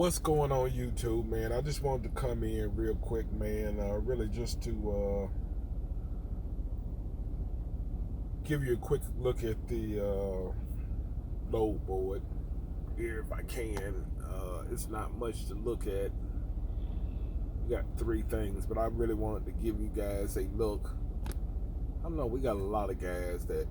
What's going on YouTube, man? I just wanted to come in real quick, man. Really just to give you a quick look at the load board here if I can. It's not much to look at. We got three things, but I really wanted to give you guys a look. I don't know, we got a lot of guys that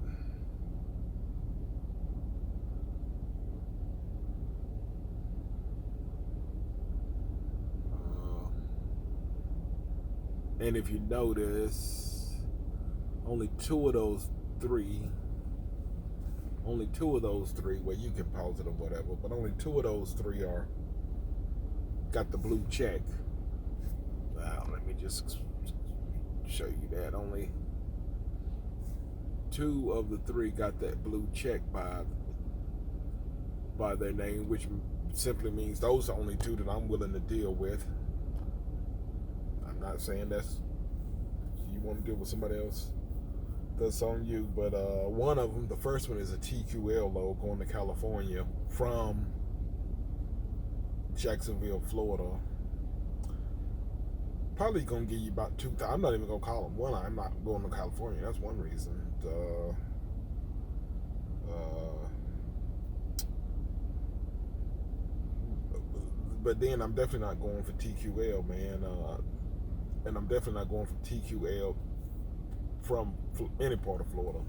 and if you notice, only two of those three, well, you can pause it or whatever, but only two of those three are got the blue check. Let me just show you that. Only two of the three got that blue check by their name, which simply means those are only two that I'm willing to deal with. I'm not saying that's you want to deal with somebody else, that's on you. But one of them, the first one, is a TQL load going to California from Jacksonville, Florida. Probably gonna give you about 2,000. I'm not even gonna call them one. I'm not going to California. That's one reason. But then I'm definitely not going for TQL, man. And I'm definitely not going for TQL from any part of Florida.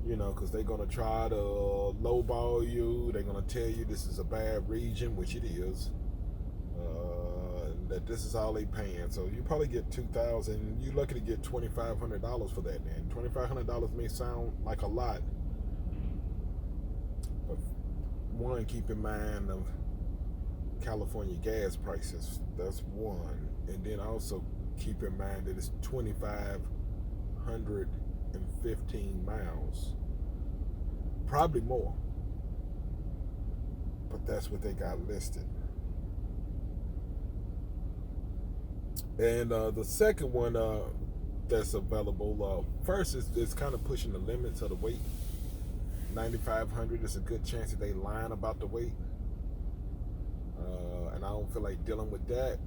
You know, because they're going to try to lowball you. They're going to tell you this is a bad region, which it is. That this is all they paying. So you probably get 2,000. You're lucky to get $2,500 for that, man. $2,500 may sound like a lot. But one, keep in mind of California gas prices. That's one. And then also keep in mind that it's 2,515 miles. Probably more. But that's what they got listed. And the second one that's available, first is kind of pushing the limits of the weight. 9,500 is a good chance that they lying about the weight. And I don't feel like dealing with that.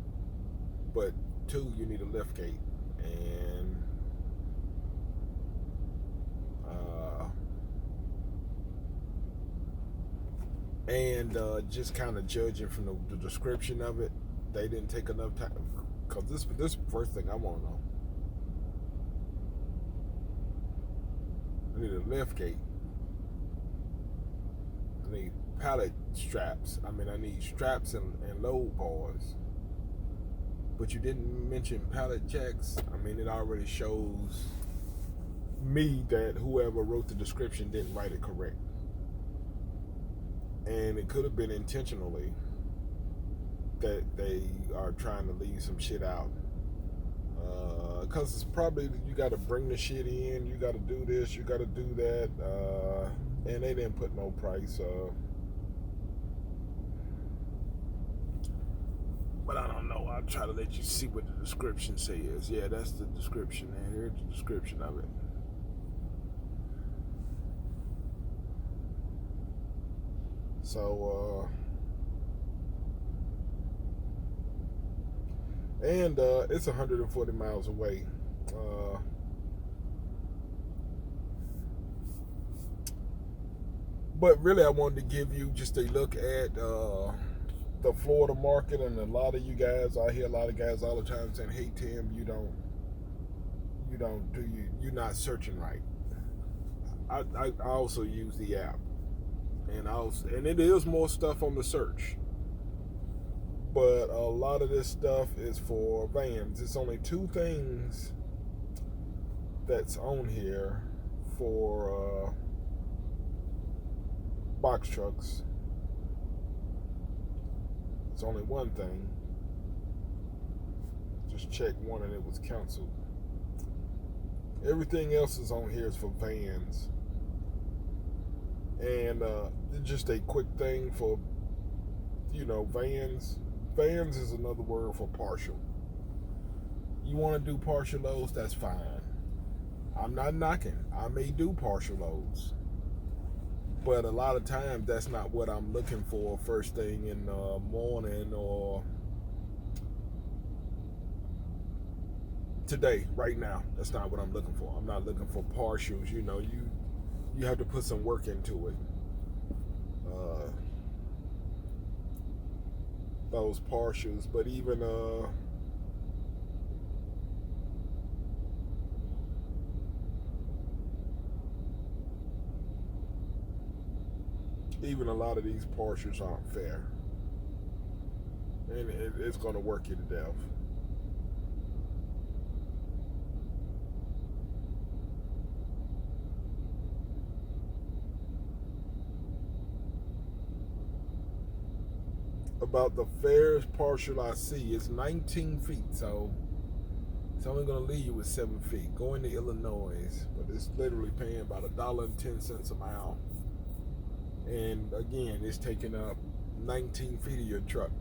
But two, you need a lift gate. And just kind of judging from the description of it, they didn't take enough time. Because this first thing I want to know. I need a lift gate. I need pallet straps. I need straps and load bars. But you didn't mention pallet checks. It already shows me that whoever wrote the description didn't write it correct. And it could have been intentionally that they are trying to leave some shit out. Because it's probably, you got to bring the shit in, you got to do this, you got to do that. And they didn't put no price. But I don't know. I'll try to let you see what the description says. Yeah, that's the description. And here's the description of it. So, and it's 140 miles away. But really, I wanted to give you just a look at the Florida market. And a lot of you guys, I hear a lot of guys all the time saying, "Hey Tim, you're not searching right." I also use the app, and it is more stuff on the search. But a lot of this stuff is for vans. It's only two things that's on here for box trucks. It's only one thing. Just check one and it was canceled. Everything else is on here is for vans. And just a quick thing for, vans. Vans is another word for partial. You want to do partial loads, that's fine. I'm not knocking. I may do partial loads. But a lot of times that's not what I'm looking for first thing in the morning or today, right now. That's not what I'm looking for. I'm not looking for partials. You have to put some work into it. Those partials, but even a lot of these partials aren't fair, and it's going to work you to death. About the fairest partial I see is 19 feet, so it's only going to leave you with 7 feet. Going to Illinois, but it's literally paying about $1.10 a mile. And again, it's taking up 19 feet of your truck.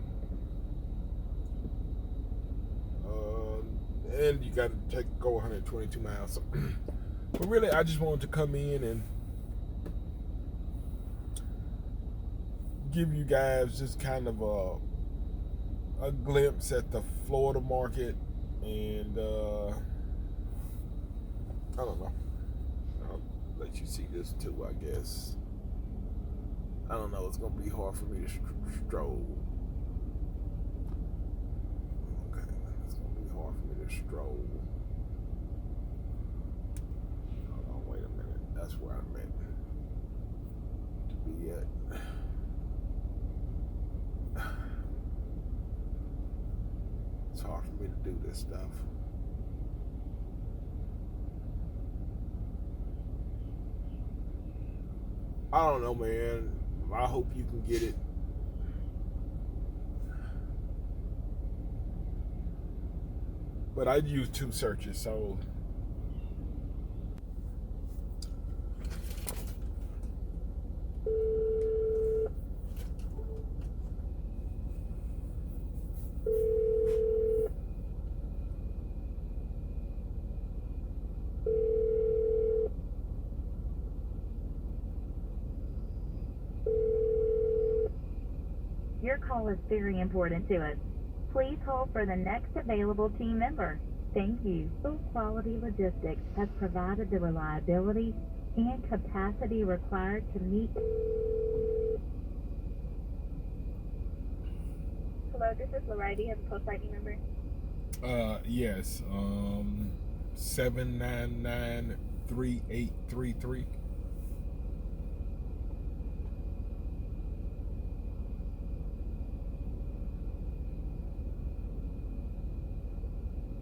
And you got to go 122 miles. So, but really, I just wanted to come in and give you guys just kind of a glimpse at the Florida market, and I don't know. I'll let you see this too, I guess. I don't know. It's gonna be hard for me to stroll. Okay, it's gonna be hard for me to stroll. Hold on, wait a minute. That's where I meant to be at. It's hard for me to do this stuff. I don't know, man. I hope you can get it. But I use 2 searches, so Your call is very important to us. Please hold for the next available team member. Thank you. Full Quality Logistics has provided the reliability and capacity required to meet. Hello, this is Lorraine. Do you have a post ID number? Yes. 7993833.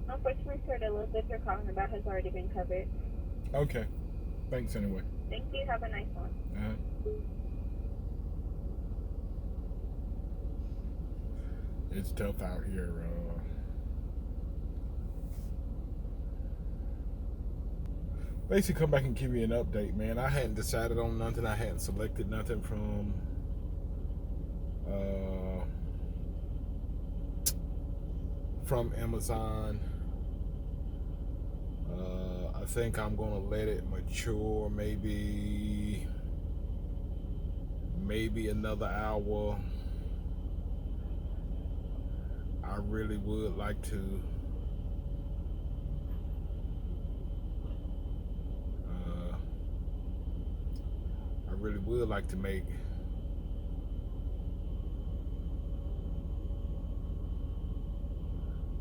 Unfortunately, sir, the list that you're calling about has already been covered. Okay. Thanks anyway. Thank you. Have a nice one. It's tough out here. Basically, come back and give you an update, man. I hadn't decided on nothing. I hadn't selected nothing from Amazon. I think I'm gonna let it mature, maybe another hour. I really would like to make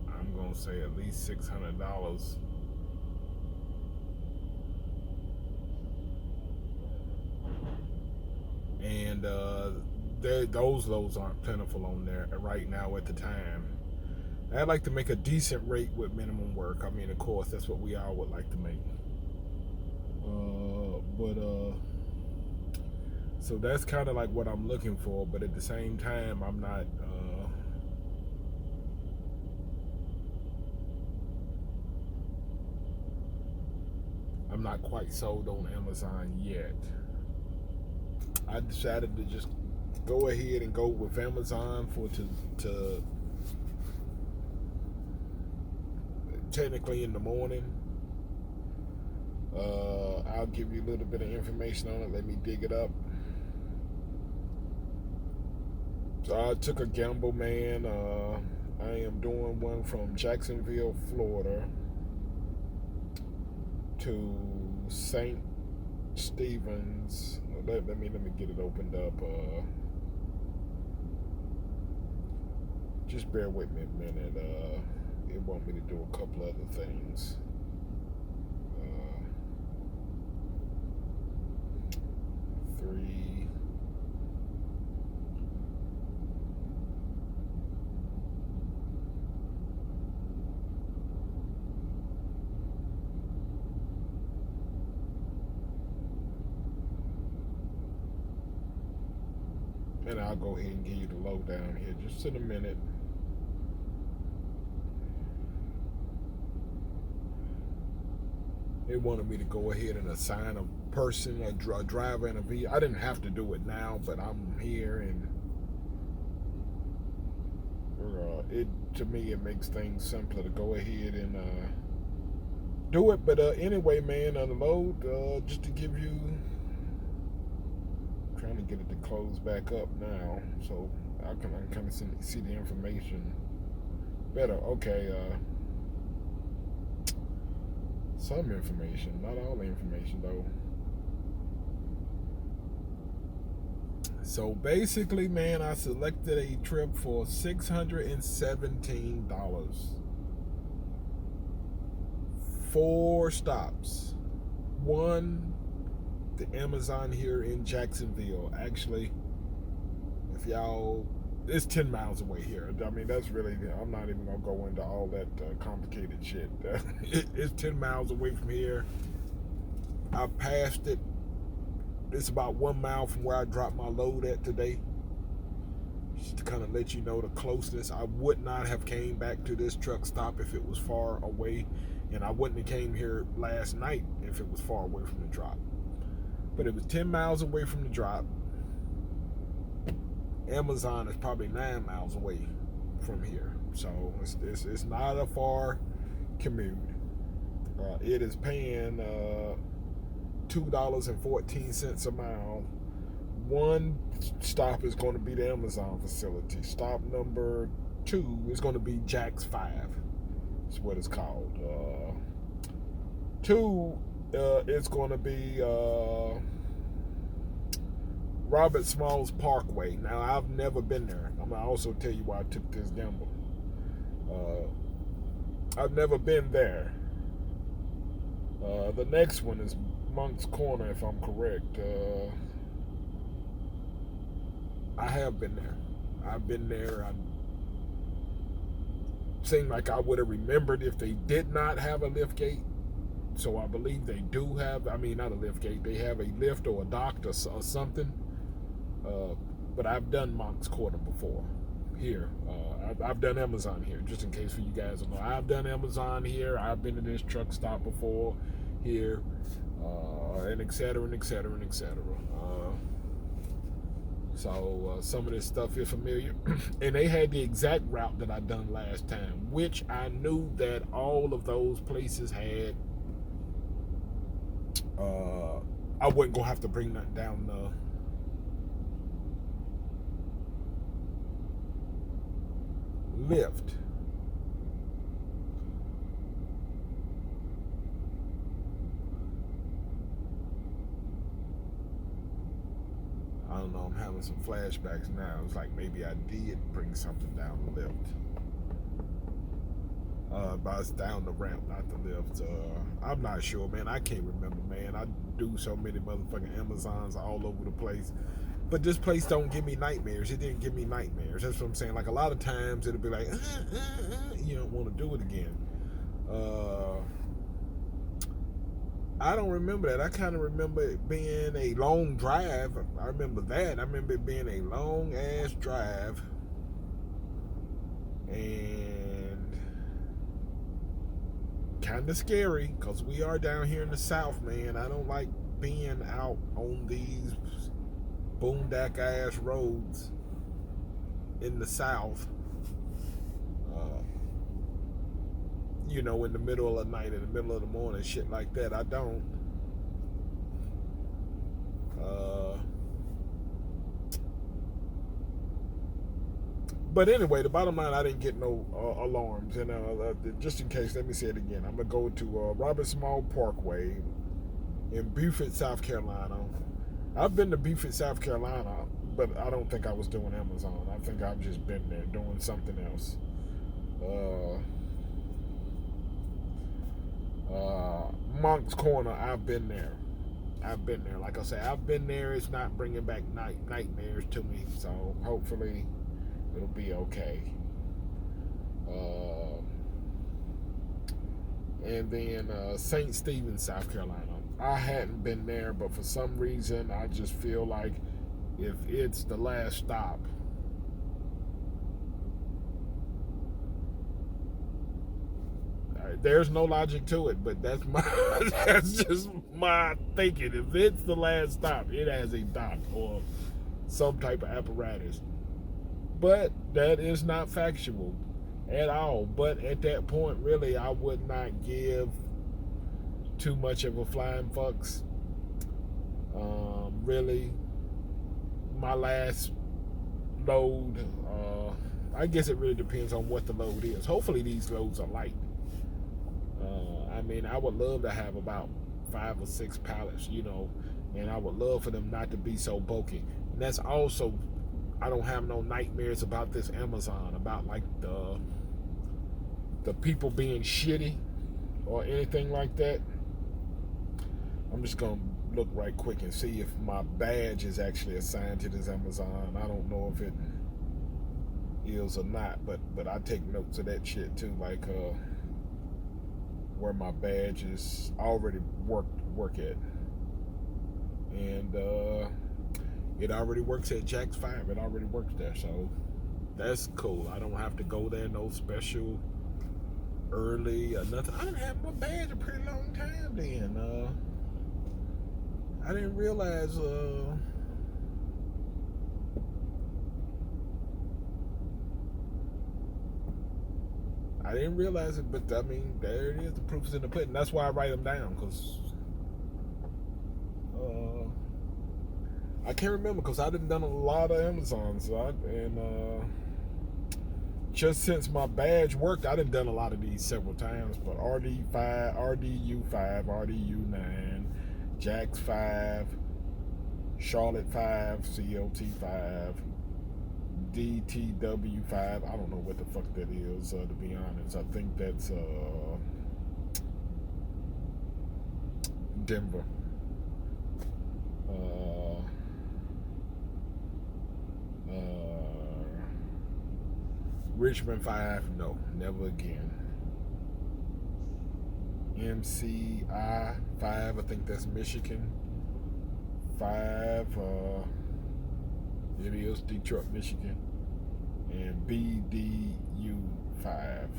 I'm gonna say at least $600. And those loads aren't plentiful on there right now at the time. I'd like to make a decent rate with minimum work. I mean, of course, that's what we all would like to make. So that's kind of like what I'm looking for. But at the same time, I'm not quite sold on Amazon yet. I decided to just go ahead and go with Amazon to technically in the morning. I'll give you a little bit of information on it. Let me dig it up. So I took a gamble, man. I am doing one from Jacksonville, Florida to St. Stephen's. Let me get it opened up. Just bear with me a minute. It want me to do a couple other things. Three. And I'll go ahead and give you the lowdown here just in a minute. They wanted me to go ahead and assign a person, a driver, and a vehicle. I didn't have to do it now, but I'm here, and to me it makes things simpler to go ahead and do it. But anyway, man, the load, just to give you, I'm trying to get it to close back up now, so I can kind of see the information better. Okay. Some information, not all the information though. So basically, man, I selected a trip for $617. 4 stops. One, the Amazon here in Jacksonville. Actually, if y'all, it's 10 miles away here. I mean, that's really, I'm not even gonna go into all that complicated shit. It's 10 miles away from here. I passed it. It's about 1 mile from where I dropped my load at today. Just to kind of let you know the closeness. I would not have came back to this truck stop if it was far away, and I wouldn't have came here last night if it was far away from the drop. But it was 10 miles away from the drop. Amazon is probably 9 miles away from here, so it's not a far commute. It is paying $2.14 a mile. One stop is going to be the Amazon facility. Stop number 2 is going to be Jack's 5. That's what it's called. 2 is going to be Robert Smalls Parkway. Now, I've never been there. I'm going to also tell you why I took this gamble. I've never been there. The next one is Moncks Corner, if I'm correct. I have been there. I've been there. It seemed like I would have remembered if they did not have a lift gate. So I believe they do have, I mean, not a lift gate. They have a lift or a dock or something. But I've done Moncks Corner before here. I've done Amazon here, just in case for you guys don't know. I've done Amazon here. I've been to this truck stop before here, and et cetera, and et cetera, and et cetera. So some of this stuff is familiar. And they had the exact route that I done last time, which I knew that all of those places had. I wasn't going to have to bring that down the lift. I don't know, I'm having some flashbacks now. It's like maybe I did bring something down the lift. But it's down the ramp, not the lift. I'm not sure, man. I can't remember, man. I do so many motherfucking Amazons all over the place. But this place don't give me nightmares. It didn't give me nightmares. That's what I'm saying. Like a lot of times it'll be like, you don't want to do it again. I don't remember that. I kind of remember it being a long drive. I remember that. I remember it being a long ass drive. And kind of scary because we are down here in the South, man. I don't like being out on these boondock ass roads in the South, you know, in the middle of the night, in the middle of the morning, shit like that. I don't. But anyway, the bottom line, I didn't get no alarms. And just in case, let me say it again. I'm going to go to Robert Small Parkway in Beaufort, South Carolina. I've been to Beaufort, South Carolina, but I don't think I was doing Amazon. I think I've just been there doing something else. Moncks Corner, I've been there. Like I say, I've been there. It's not bringing back nightmares to me. So hopefully it'll be okay. And then St. Stephen, South Carolina. I hadn't been there, but for some reason, I just feel like if it's the last stop, there's no logic to it, but that's just my thinking. If it's the last stop, it has a dock or some type of apparatus. But that is not factual at all. But at that point, really, I would not give too much of a flying fucks. Really, my last load, I guess it really depends on what the load is. Hopefully these loads are light. I mean, I would love to have about 5 or 6 pallets, and I would love for them not to be so bulky. And that's also, I don't have no nightmares about this Amazon, about like the people being shitty or anything like that. I'm just gonna look right quick and see if my badge is actually assigned to this Amazon. I don't know if it is or not, but I take notes of that shit too, like where my badge is already work at, and it already works at Jack's 5. It already works there, so that's cool. I don't have to go there no special early or nothing. I didn't have my badge a pretty long time then. I didn't realize it, but I mean, there it is. The proof is in the pudding. That's why I write them down, because I can't remember, because I done a lot of Amazons, and just since my badge worked, I done a lot of these several times. But RD5, RDU5, RDU9, Jack's 5, Charlotte 5, CLT5, DTW5. I don't know what the fuck that is, to be honest. I think that's Denver. Richmond 5, no, never again. MCI 5, I think that's Michigan 5, it is Detroit, Michigan, and BDU 5.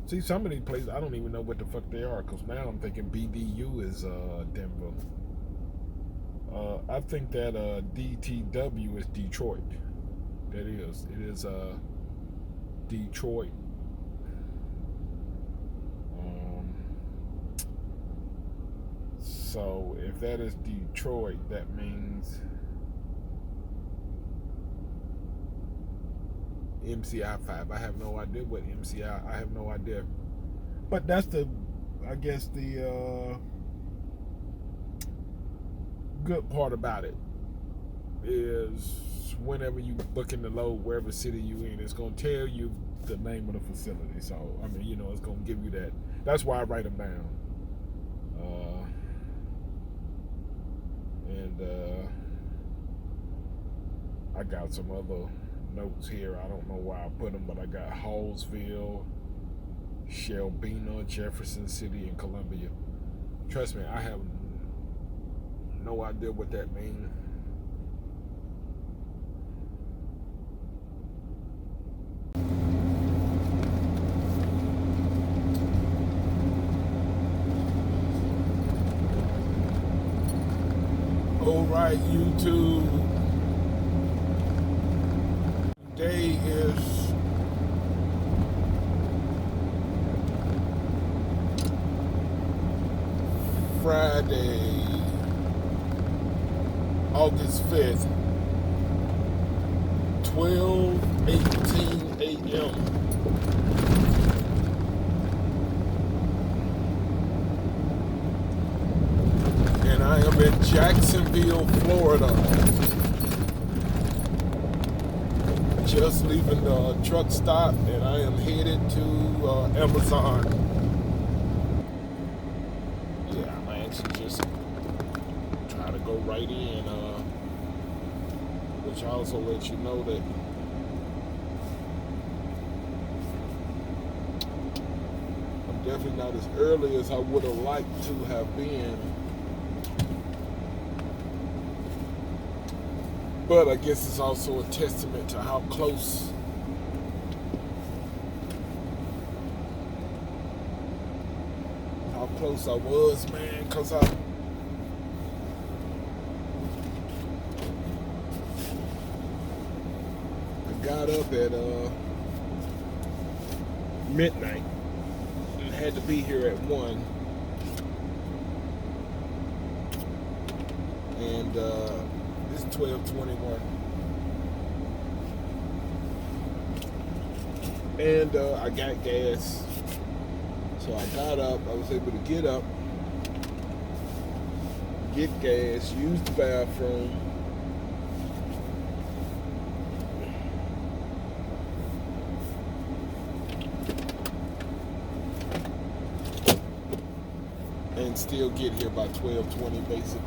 See, some of these places, I don't even know what the fuck they are, because now I'm thinking BDU is Denver. I think that DTW is Detroit. That is. It is Detroit. So if that is Detroit, that means MCI 5. I have no idea what MCI. I have no idea. But that's I guess the good part about it is whenever you book in the load, wherever city you in, it's gonna tell you the name of the facility. So I mean, it's gonna give you that. That's why I write them down. And I got some other notes here. I don't know why I put them, but I got Hallsville, Shelbina, Jefferson City, and Columbia. Trust me, I have no idea what that means. Alright, YouTube. Today is Friday, August 5th, 12 8:18 a.m. And I am in Jacksonville, Florida. Just leaving the truck stop, and I am headed to Amazon. Yeah, I'm actually just trying to go right in, which I also let you know that I'm definitely not as early as I would have liked to have been. But I guess it's also a testament to how close I was, man, because I got up at midnight and had to be here at 1. And it's 12:21. And I got gas. So I got up. I was able to get up, get gas, use the bathroom. And still get here by 12:20 basically.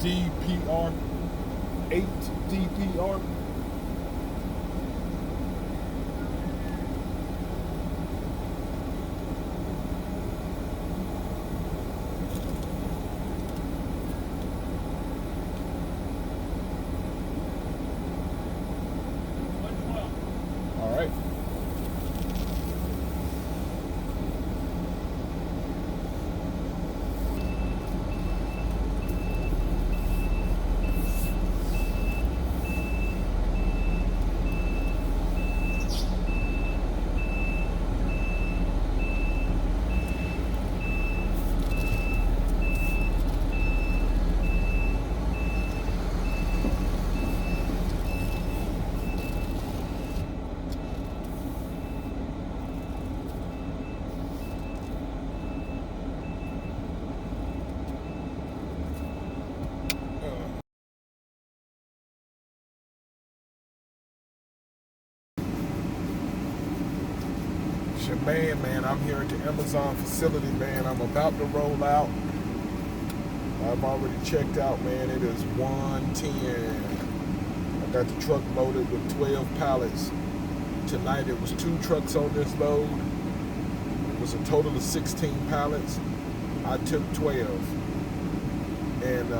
DPR. 8 DPR. All right. Man, I'm here at the Amazon facility, man. I'm about to roll out. I've already checked out, man. It is 1:10. I got the truck loaded with 12 pallets. Tonight it was 2 trucks on this load. It was a total of 16 pallets. I took 12 and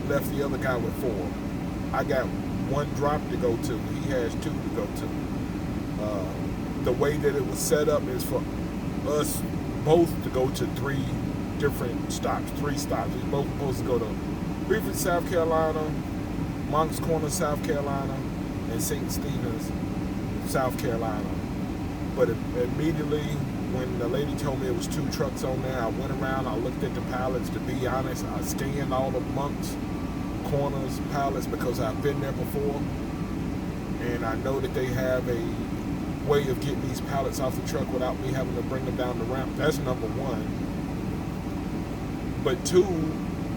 left the other guy with 4. I got 1 drop to go to. He has 2 to go to. The way that it was set up is for us both to go to 3 different stops, 3 stops. We're both supposed to go to Beaufort, South Carolina, Moncks Corner, South Carolina, and St. Stephen's, South Carolina. But immediately when the lady told me it was 2 trucks on there, I went around, I looked at the pallets. To be honest, I scanned all the Moncks Corners pallets because I've been there before. And I know that they have a way of getting these pallets off the truck without me having to bring them down the ramp. That's number 1. But 2,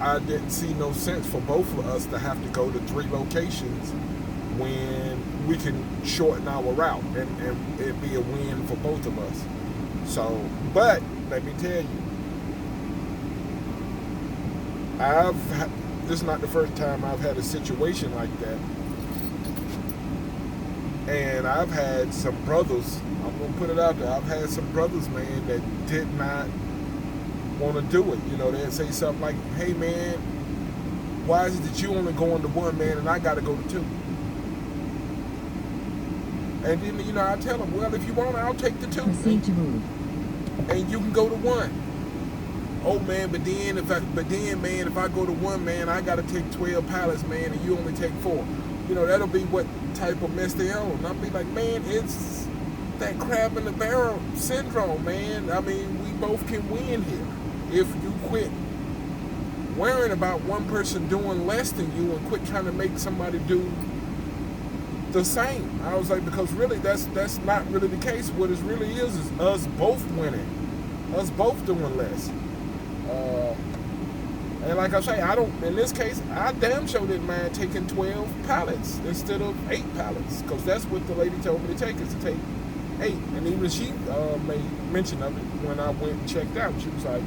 I didn't see no sense for both of us to have to go to 3 locations when we can shorten our route and it'd be a win for both of us. So, but let me tell you, this is not the first time I've had a situation like that. And I've had some brothers, I'm going to put it out there, I've had some brothers, man, that did not want to do it. You know, they'd say something like, hey, man, why is it that you only going to 1, man, and I got to go to 2? And then, you know, I tell them, well, if you want, I'll take the 2. Proceed to move. And you can go to 1. Oh man, but then if I go to 1, man, I gotta take 12 pallets, man, and you only take 4. You know, that'll be what type of mess they own. I'll be like, man, it's that crab in the barrel syndrome, man. I mean, we both can win here if you quit worrying about one person doing less than you and quit trying to make somebody do the same. I was like, because really that's not really the case. What it really is us both winning, us both doing less. And like I say, in this case, I damn sure didn't mind taking 12 pallets instead of 8 pallets, because that's what the lady told me to take, is to take 8. And even she made mention of it when I went and checked out. She was like,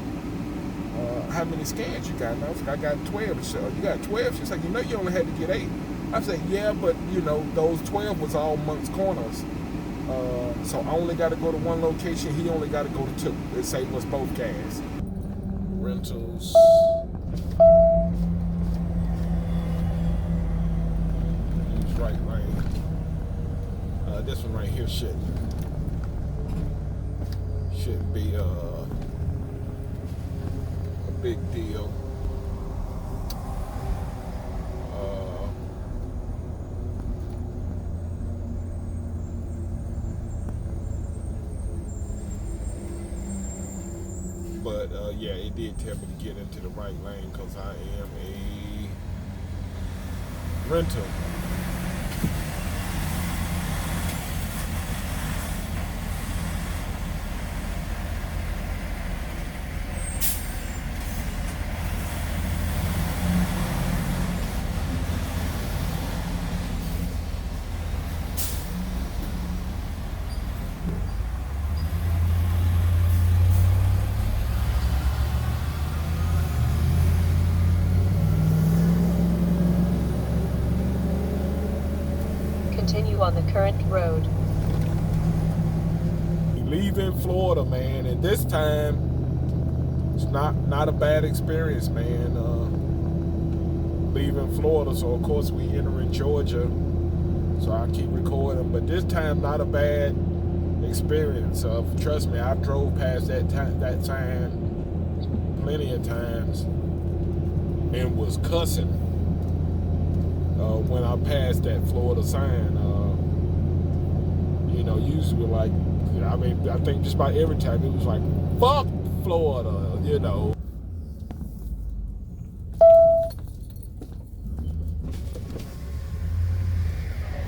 how many scans you got? And I was like, I got 12. So you got 12? She's like, you know you only had to get 8. I said, yeah, but you know, those 12 was all Moncks Corners. So I only got to go to 1 location. He only got to go to 2. It saved us both gas. Rentals. Use right lane. This one right here shouldn't be a big deal. But yeah, it did tell me to get into the right lane because I am a rental. Continue on the current road. Leaving Florida, man, and this time it's not a bad experience, man. Leaving Florida, so of course we entering Georgia, so I keep recording. But this time, not a bad experience. Trust me, I've drove past that time plenty of times and was cussing when I passed that Florida sign. You know, usually like, I mean, I think just about every time it was like, fuck Florida, you know.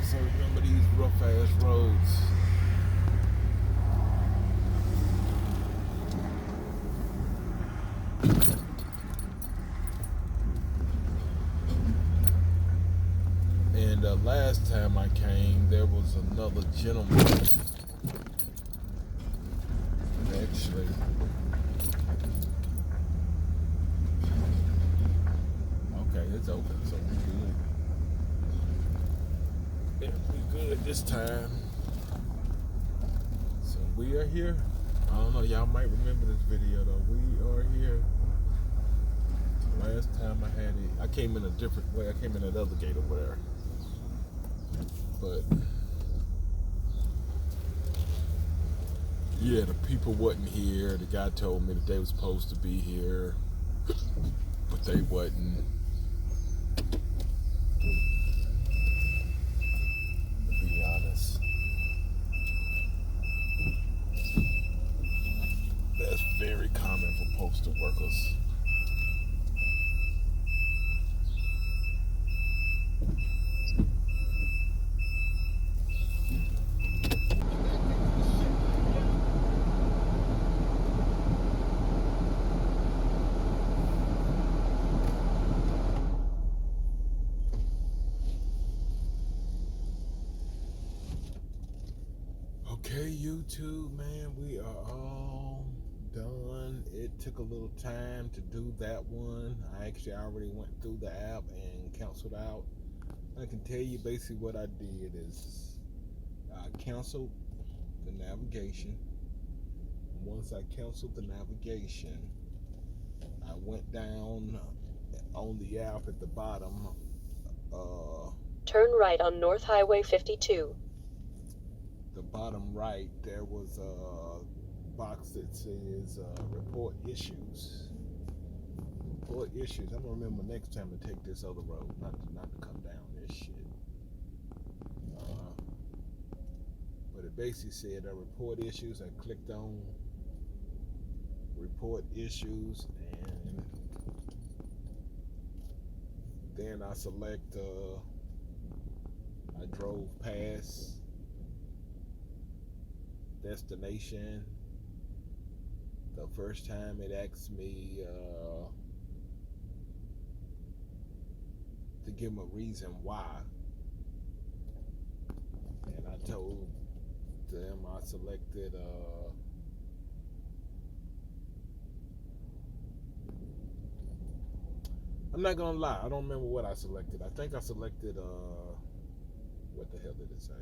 So remember these rough ass roads. And last time I came, there was another gentleman. Actually, okay, it's open, so we good. Yeah, we good this time. So we are here. I don't know, y'all might remember this video though. We are here. Last time I had it, I came in a different way. I came in that other gate over there. But yeah, the people wasn't here. The guy told me that they was supposed to be here, but they wasn't. To be honest, that's very common for postal workers. Okay, YouTube, man, we are all done. It took a little time to do that one. I already went through the app and canceled out. I can tell you basically what I did is I canceled the navigation. Once I canceled the navigation, I went down on the app at the bottom. Turn right on North Highway 52. the bottom right, there was a box that says report issues. Report issues. I'm gonna remember next time to take this other road, not to come down this shit. But it basically said report issues. I clicked on report issues, and then I select I drove past destination. The first time it asked me to give them a reason why, and I told them I selected I'm not gonna lie, I don't remember what I selected. I think I selected what the hell did it say?